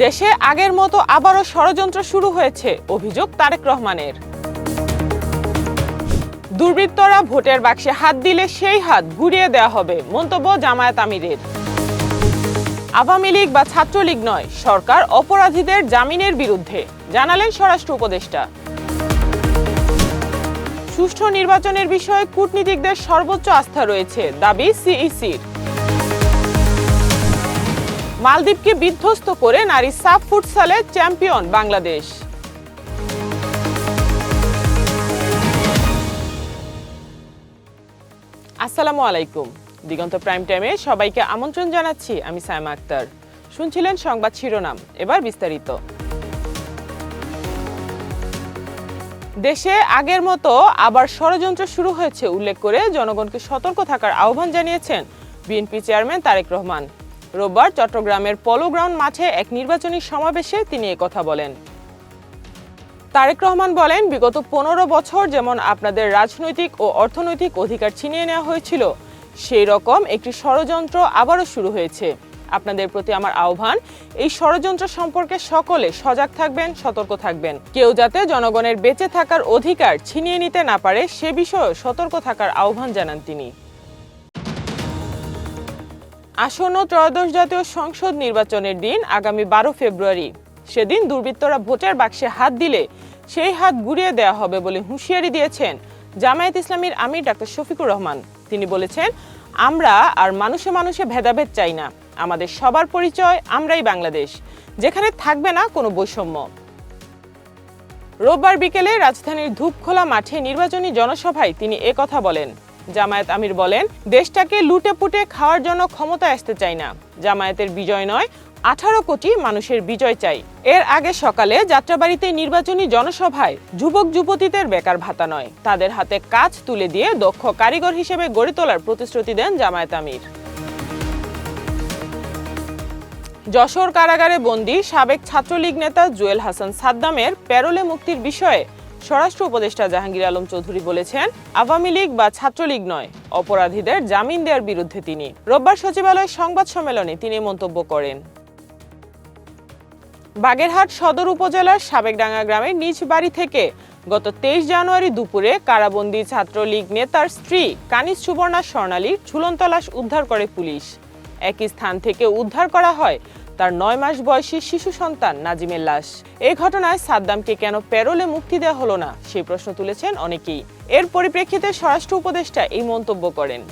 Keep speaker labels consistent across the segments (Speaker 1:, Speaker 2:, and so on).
Speaker 1: দেশে আগের মতো আবারও ষড়যন্ত্র শুরু হয়েছে, অভিযোগ তারেক রহমানের। দুর্বৃত্তরা ভোটের বাক্সে হাত দিলে সেই হাত গুঁড়িয়ে দেওয়া হবে, মন্তব্য জামায়াত আমিরের। আওয়ামী লীগ বা ছাত্রলীগ নয়, সরকার অপরাধীদের জামিনের বিরুদ্ধে, জানালেন স্বরাষ্ট্র উপদেষ্টা। সুষ্ঠু নির্বাচনের বিষয়ে কূটনীতিকদের সর্বোচ্চ আস্থা রয়েছে, দাবি সিইসির। মালদ্বীপকে বিধ্বস্ত করে নারী সাফ ফুটসালে চ্যাম্পিয়ন বাংলাদেশ। আসসালামু আলাইকুম। দিগন্ত প্রাইম টাইমে সবাইকে আমন্ত্রণ জানাচ্ছি, আমি সায়মা আক্তার। শুনছিলেন সংবাদ শিরোনাম, এবার বিস্তারিত। দেশে আগের মতো আবার ষড়যন্ত্র শুরু হয়েছে উল্লেখ করে জনগণকে সতর্ক থাকার আহ্বান জানিয়েছেন বিএনপি চেয়ারম্যান তারেক রহমান। রোববার চট্টগ্রামের পলো গ্রাউন্ড মাঠে এক নির্বাচনী সমাবেশে তিনি একথা বলেন। তারেক রহমান বলেন, বিগত 15 বছর যেমন আপনাদের রাজনৈতিক ও অর্থনৈতিক অধিকার ছিনিয়ে নেওয়া হয়েছিল, সেই রকম একটি ষড়যন্ত্র আবারও শুরু হয়েছে। আপনাদের প্রতি আমার আহ্বান, এই ষড়যন্ত্র সম্পর্কে সকলে সজাগ থাকবেন, সতর্ক থাকবেন। কেউ যাতে জনগণের বেঁচে থাকার অধিকার ছিনিয়ে নিতে না পারে সে বিষয়ে সতর্ক থাকার আহ্বান জানান তিনি। আসন্ন ত্রয়োদশ জাতীয় সংসদ নির্বাচনের দিন আগামী 12 ফেব্রুয়ারি। সেদিন দুর্বৃত্তরা ভোটের বাক্সে হাত দিলে সেই হাত গুঁড়িয়ে দেওয়া হবে বলে হুঁশিয়ারি দিয়েছেন জামায়াত ইসলামীর আমির ডাক্তার শফিকুর রহমান। তিনি বলেছেন, আমরা আর মানুষে মানুষে ভেদাভেদ চাই না। আমাদের সবার পরিচয় আমরাই বাংলাদেশ, যেখানে থাকবে না কোনো বৈষম্য। রোববার বিকেলে রাজধানীর ধূপখোলা মাঠে নির্বাচনী জনসভায় তিনি একথা বলেন। জামায়াত আমির বলেন, দেশটাকে লুটে পুটে খাওয়ার জন্য ক্ষমতায় আসতে চাই না। জামায়াতের বিজয় নয়, 18 কোটি মানুষের বিজয় চাই। এর আগে সকালে যাত্রাবাড়িতে নির্বাচনী জনসভায় যুবক যুবতীদের বেকার ভাতা নয়, তাদের হাতে কাজ তুলে দিয়ে দক্ষ কারিগর হিসেবে গড়ে তোলার প্রতিশ্রুতি দেন জামায়াত আমির। যশোর কারাগারে বন্দী সাবেক ছাত্রলীগ নেতা জুয়েল হাসান সাদ্দামের প্যারোলে মুক্তির বিষয়ে স্বরাষ্ট্র উপদেষ্টা জাহাঙ্গীর আলম চৌধুরী বলেছেন, আওয়ামী লীগ বা ছাত্রলীগ নয়, অপরাধীদের জামিন দেওয়ার বিরুদ্ধে তিনি। রোববার সচিবালয় সংবাদ সম্মেলনে তিনি মন্তব্য করেন। বাগেরহাট সদর উপজেলার সাবেকডাঙ্গা গ্রামের নিজ বাড়ি থেকে গত 23 জানুয়ারি দুপুরে কারাবন্দী ছাত্রলীগ নেতার স্ত্রী কানিজ সুবর্ণা স্বর্ণালীর ঝুলন্ত লাশ উদ্ধার করে পুলিশ। একই স্থান থেকে উদ্ধার করা হয় তার 9 মাস বয়সী শিশু সন্তান নাজিমের লাশ। এই ঘটনায় সাদ্দামকে কেন প্যারোলে মুক্তি দেওয়া হলো না, সেই প্রশ্ন তুলেছেন অনেকেই। এর পরিপ্রেক্ষিতে স্বরাষ্ট্র উপদেষ্টা এই মন্তব্য করেন।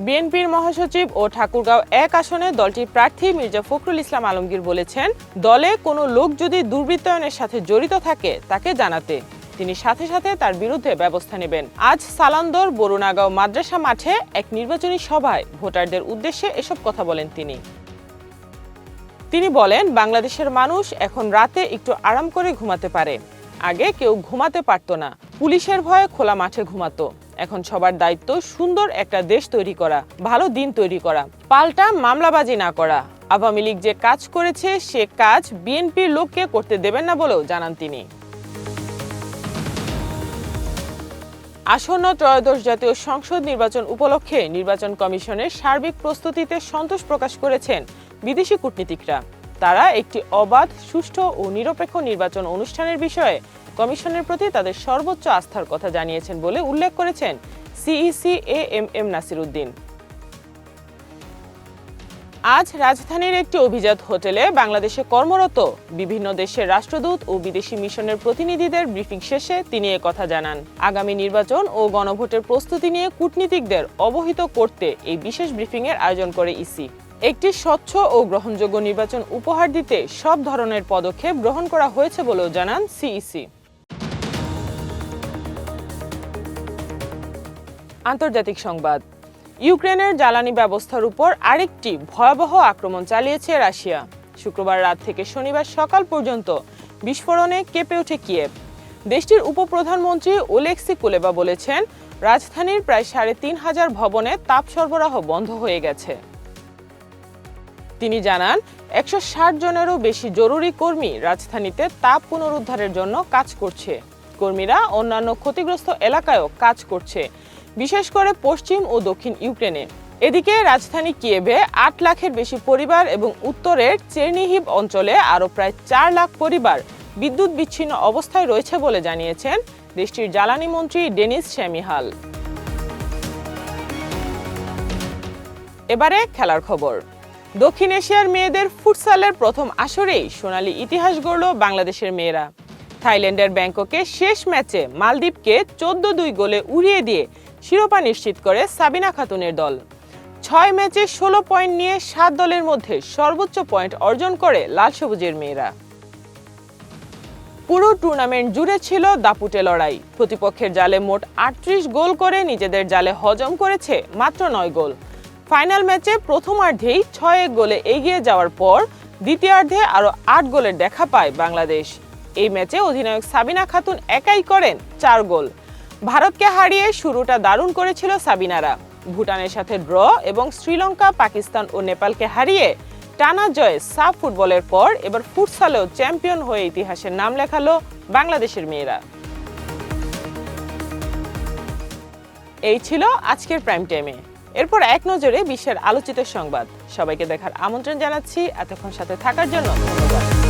Speaker 1: বিএনপির মহাসচিব ও ঠাকুরগাঁও 1 আসনে দলটির প্রার্থী মির্জা ফখরুল ইসলাম আলমগীর বলেছেন, দলে কোনো লোক যদি দুর্বৃত্তায়নের সাথে জড়িত থাকে তাকে জানাতে তিনি সাথে সাথে তার বিরুদ্ধে ব্যবস্থা নেবেন। আজ সালান্দর বরুণাগাঁও মাদ্রাসা মাঠে এক নির্বাচনী সভায় ভোটারদের উদ্দেশ্যে এসব কথা বলেন তিনি বলেন, বাংলাদেশের মানুষ এখন রাতে একটু আরাম করে ঘুমাতে পারে। আগে কেউ ঘুমাতে পারত না, পুলিশের ভয়ে খোলা মাঠে ঘুমাতো। এখন সবার দায়িত্ব সুন্দর একটা দেশ তৈরি করা, ভালো দিন তৈরি করা, পাল্টা মামলাবাজি না করা। আওয়ামী লীগ যে কাজ করেছে সে কাজ বিএনপির লোককে করতে দেবেন না বলেও জানান তিনি। আসন্ন ত্রয়োদশ জাতীয় সংসদ নির্বাচন উপলক্ষে নির্বাচন কমিশনের সার্বিক প্রস্তুতিতে সন্তোষ প্রকাশ করেছেন বিদেশি কূটনীতিকরা। তারা একটি অবাধ, সুষ্ঠু ও নিরপেক্ষ নির্বাচন অনুষ্ঠানের বিষয়ে কমিশনের প্রতি তাদের সর্বোচ্চ আস্থার কথা জানিয়েছেন বলে উল্লেখ করেছেন সিইসি এএমএম নাসির উদ্দিন। আজ রাজধানীর একটি অভিজাত হোটেলে বাংলাদেশে কর্মরত বিভিন্ন দেশের রাষ্ট্রদূত ও বিদেশি মিশনের প্রতিনিধিদের ব্রিফিং শেষে তিনি একথা জানান। আগামী নির্বাচন ও গণভোটের প্রস্তুতি নিয়ে কূটনীতিকদের অবহিত করতে এই বিশেষ ব্রিফিংয়ের আয়োজন করে ইসি। একটি স্বচ্ছ ও গ্রহণযোগ্য নির্বাচন উপহার দিতে সব ধরনের পদক্ষেপ গ্রহণ করা হয়েছে বলেও জানান সিইসি। আন্তর্জাতিক সংবাদ। ইউক্রেনের জ্বালানি ব্যবস্থার উপর আরেকটি ভয়াবহ আক্রমণ চালিয়েছে রাশিয়া। শুক্রবার রাত থেকে শনিবার সকাল পর্যন্ত বিস্ফোরণে কেঁপে ওঠে কিয়েভ। দেশটির উপপ্রধানমন্ত্রী ওলেক্সি কুলেবা বলেছেন, রাজধানীর প্রায় 3500 ভবনে তাপ সরবরাহ বন্ধ হয়ে গেছে। তিনি জানান, 160 জনেরও বেশি জরুরি কর্মী রাজধানীতে তাপ পুনরুদ্ধারের জন্য কাজ করছে। কর্মীরা অন্যান্য ক্ষতিগ্রস্ত এলাকায়ও কাজ করছে, বিশেষ করে পশ্চিম ও দক্ষিণ ইউক্রেনে। এদিকে রাজধানী কিয়েভে ৮ লাখের বেশি পরিবার এবং উত্তরের চেরনিহিভ অঞ্চলে আরও প্রায় ৪ লাখ পরিবার বিদ্যুৎ বিচ্ছিন্ন অবস্থায় রয়েছে বলে জানিয়েছেন দেশটির জ্বালানি মন্ত্রী ডেনিস শ্যামিহাল। এবারে খেলার খবর। দক্ষিণ এশিয়ার মেয়েদের ফুটসালের প্রথম আসরেই সোনালী ইতিহাস গড়ল বাংলাদেশের মেয়েরা। থাইল্যান্ডের ব্যাংককে শেষ ম্যাচে মালদ্বীপকে 14-2 গোলে উড়িয়ে দিয়ে শিরোপা নিশ্চিত করে সাবিনা খাতুনের দল। 6 ম্যাচে 16 পয়েন্ট নিয়ে 7 দলের মধ্যে সর্বোচ্চ পয়েন্ট অর্জন করে লাল সবুজের মেয়েরা। পুরো টুর্নামেন্ট জুড়ে ছিল দাপুটে লড়াই। প্রতিপক্ষের জালে মোট 38 গোল করে নিজেদের জালে হজম করেছে মাত্র 9 গোল। ফাইনাল ম্যাচে প্রথমার্ধেই 6-1 গোলে এগিয়ে যাওয়ার পর দ্বিতীয়ার্ধে আরও 8 গোলের দেখা পায় বাংলাদেশ। এই ম্যাচে অধিনায়ক সাবিনা খাতুন একাই করেন 4 গোল। ভারতকে হারিয়ে শুরুটা দারুণ করেছিল সাবিনারা। ভুটানের সাথে ড্র এবং শ্রীলঙ্কা, পাকিস্তান ও নেপালকে হারিয়ে টানা জয়ে সাফ ফুটবলের পর এবার ফুটসালেও চ্যাম্পিয়ন হয়ে ইতিহাসের নাম লেখালো বাংলাদেশের মেয়েরা। এই ছিল আজকের প্রাইম টাইমে। এরপর এক নজরে বিশ্বের আলোচিত সংবাদ। সবাইকে দেখার আমন্ত্রণ জানাচ্ছি। এতক্ষণ সাথে থাকার জন্য ধন্যবাদ।